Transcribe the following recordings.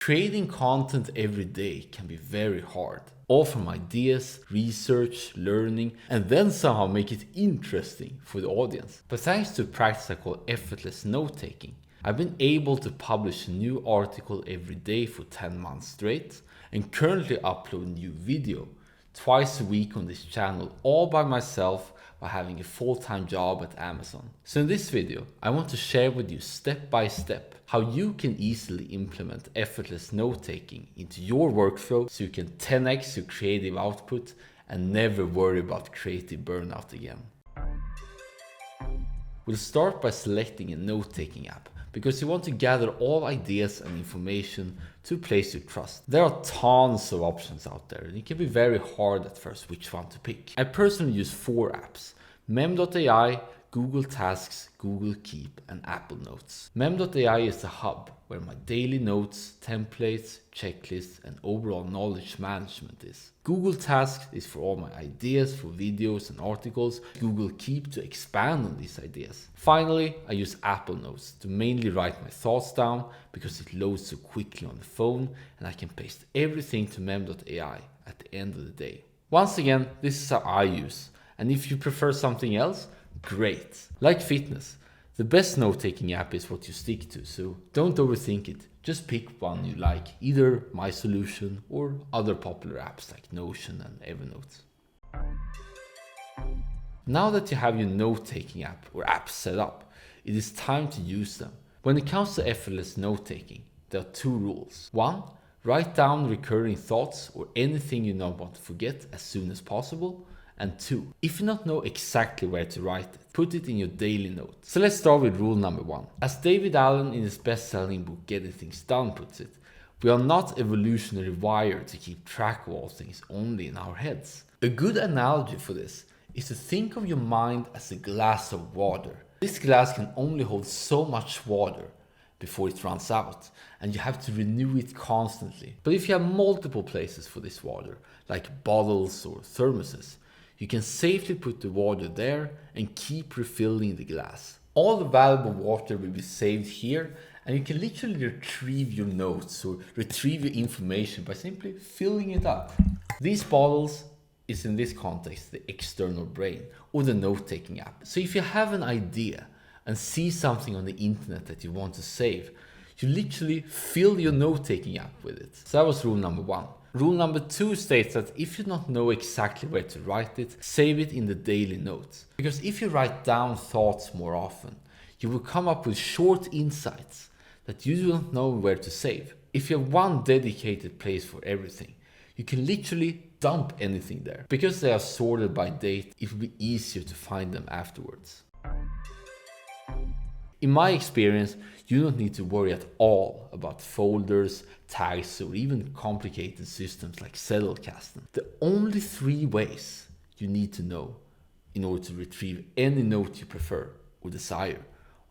Creating content every day can be very hard. All from ideas, research, learning, and then somehow make it interesting for the audience. But thanks to a practice I call effortless note-taking, I've been able to publish a new article every day for 10 months straight and currently upload a new video twice a week on this channel all by myself while having a full-time job at Amazon. So in this video, I want to share with you step by step how you can easily implement effortless note-taking into your workflow so you can 10x your creative output and never worry about creative burnout again. We'll start by selecting a note-taking app because you want to gather all ideas and information to a place you trust. There are tons of options out there and it can be very hard at first which one to pick. I personally use 4 apps: Mem.ai, Google Tasks, Google Keep, and Apple Notes. Mem.ai is the hub where my daily notes, templates, checklists, and overall knowledge management is. Google Tasks is for all my ideas for videos and articles. Google Keep to expand on these ideas. Finally, I use Apple Notes to mainly write my thoughts down because it loads so quickly on the phone and I can paste everything to Mem.ai at the end of the day. Once again, this is how I use, and if you prefer something else, great. Like fitness, the best note-taking app is what you stick to, so don't overthink it. Just pick one you like, either my solution or other popular apps like Notion and Evernote. Now that you have your note-taking app or apps set up, it is time to use them. When it comes to effortless note-taking, there are 2 rules. 1. Write down recurring thoughts or anything you don't want to forget as soon as possible. And 2, if you don't know exactly where to write it, put it in your daily notes. So let's start with rule number 1. As David Allen in his best-selling book Getting Things Done puts it, we are not evolutionarily wired to keep track of all things only in our heads. A good analogy for this is to think of your mind as a glass of water. This glass can only hold so much water before it runs out, and you have to renew it constantly. But if you have multiple places for this water, like bottles or thermoses, you can safely put the water there and keep refilling the glass. All the valuable water will be saved here, and you can literally retrieve your notes or retrieve your information by simply filling it up. These bottles is in this context the external brain or the note-taking app. So if you have an idea and see something on the internet that you want to save, you literally fill your note-taking app with it. So that was rule number 1. Rule number 2 states that if you don't know exactly where to write it, save it in the daily notes. Because if you write down thoughts more often, you will come up with short insights that you don't know where to save. If you have one dedicated place for everything, you can literally dump anything there. Because they are sorted by date, it will be easier to find them afterwards. In my experience, you don't need to worry at all about folders, tags, or even complicated systems like Zettelkasten. The only 3 ways you need to know in order to retrieve any note you prefer or desire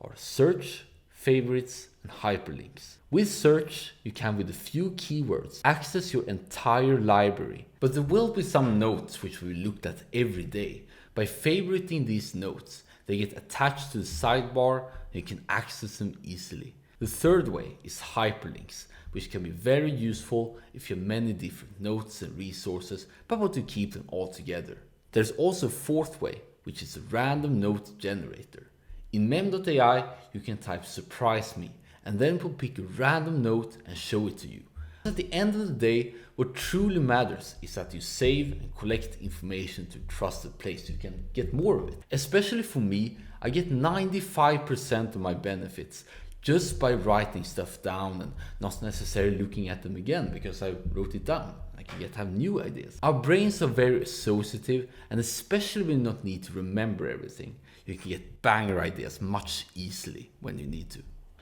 are search, favorites, and hyperlinks. With search, you can with a few keywords access your entire library, but there will be some notes which we looked at every day. By favoriting these notes, they get attached to the sidebar and you can access them easily. The third way is hyperlinks, which can be very useful if you have many different notes and resources but want to keep them all together. There's also a 4th way, which is a random note generator. In Mem.ai, you can type surprise me and then it will pick a random note and show it to you. At the end of the day, what truly matters is that you save and collect information to a trusted place you can get more of it. Especially for me, I get 95% of my benefits just by writing stuff down and not necessarily looking at them again because I wrote it down. I can have new ideas. Our brains are very associative, and especially when you don't need to remember everything, you can get banger ideas much easily when you need to.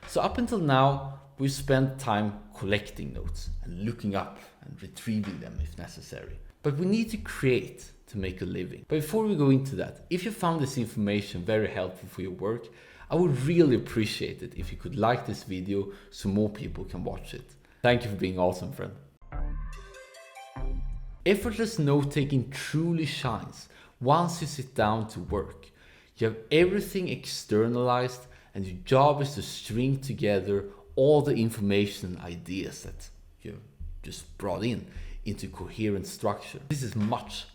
So up until now, we've spent time collecting notes and looking up and retrieving them if necessary. But we need to create to make a living. But before we go into that, if you found this information very helpful for your work, I would really appreciate it if you could like this video so more people can watch it. Thank you for being awesome, friend. Effortless note-taking truly shines once you sit down to work. You have everything externalized and your job is to string together all the information and ideas that you've just brought in into coherent structure. This is much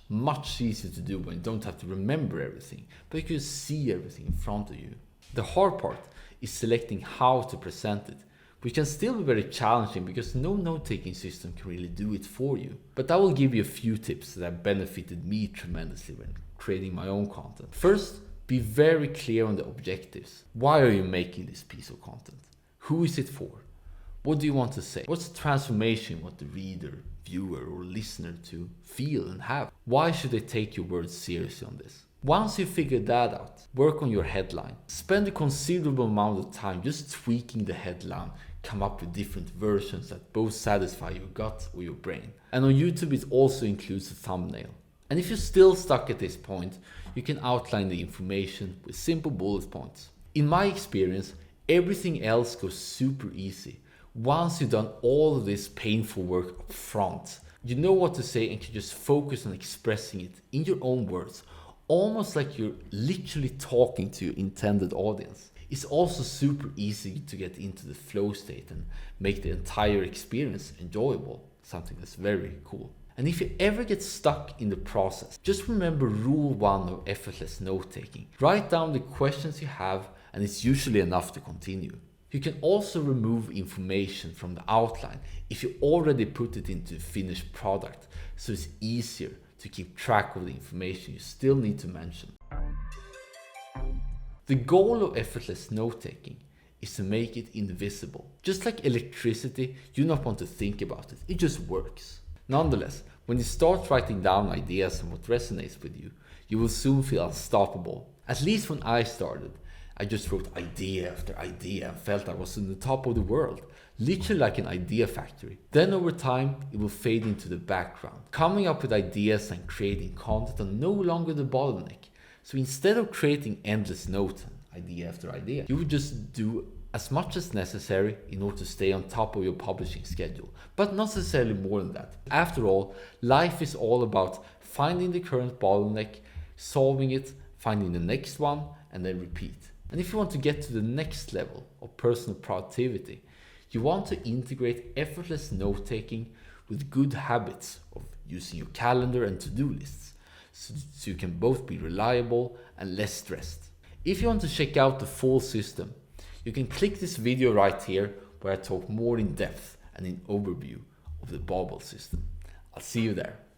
easier to do when you don't have to remember everything, but you can see everything in front of you. The hard part is selecting how to present it, which can still be very challenging because no note-taking system can really do it for you. But I will give you a few tips that have benefited me tremendously when creating my own content. First, be very clear on the objectives. Why are you making this piece of content? Who is it for? What do you want to say? What's the transformation you want the reader, viewer, or listener to feel and have? Why should they take your words seriously on this? Once you figure that out, work on your headline. Spend a considerable amount of time just tweaking the headline, come up with different versions that both satisfy your gut or your brain. And on YouTube it also includes a thumbnail. And if you're still stuck at this point, you can outline the information with simple bullet points. In my experience, everything else goes super easy. Once you've done all of this painful work up front, you know what to say and can just focus on expressing it in your own words, almost like you're literally talking to your intended audience. It's also super easy to get into the flow state and make the entire experience enjoyable, something that's very cool. And if you ever get stuck in the process, just remember rule 1 of effortless note-taking. Write down the questions you have and it's usually enough to continue. You can also remove information from the outline if you already put it into a finished product, so it's easier to keep track of the information you still need to mention. The goal of effortless note-taking is to make it invisible. Just like electricity, you don't want to think about it, it just works. Nonetheless, when you start writing down ideas and what resonates with you, you will soon feel unstoppable. At least when I started, I just wrote idea after idea and felt I was in the top of the world, literally like an idea factory. Then over time, it will fade into the background. Coming up with ideas and creating content are no longer the bottleneck. So instead of creating endless notes, idea after idea, you would just do as much as necessary in order to stay on top of your publishing schedule, but not necessarily more than that. After all, life is all about finding the current bottleneck, solving it, finding the next one, and then repeat. And if you want to get to the next level of personal productivity, you want to integrate effortless note-taking with good habits of using your calendar and to-do lists, so you can both be reliable and less stressed. If you want to check out the full system, you can click this video right here where I talk more in depth and in overview of the Bobble system. I'll see you there.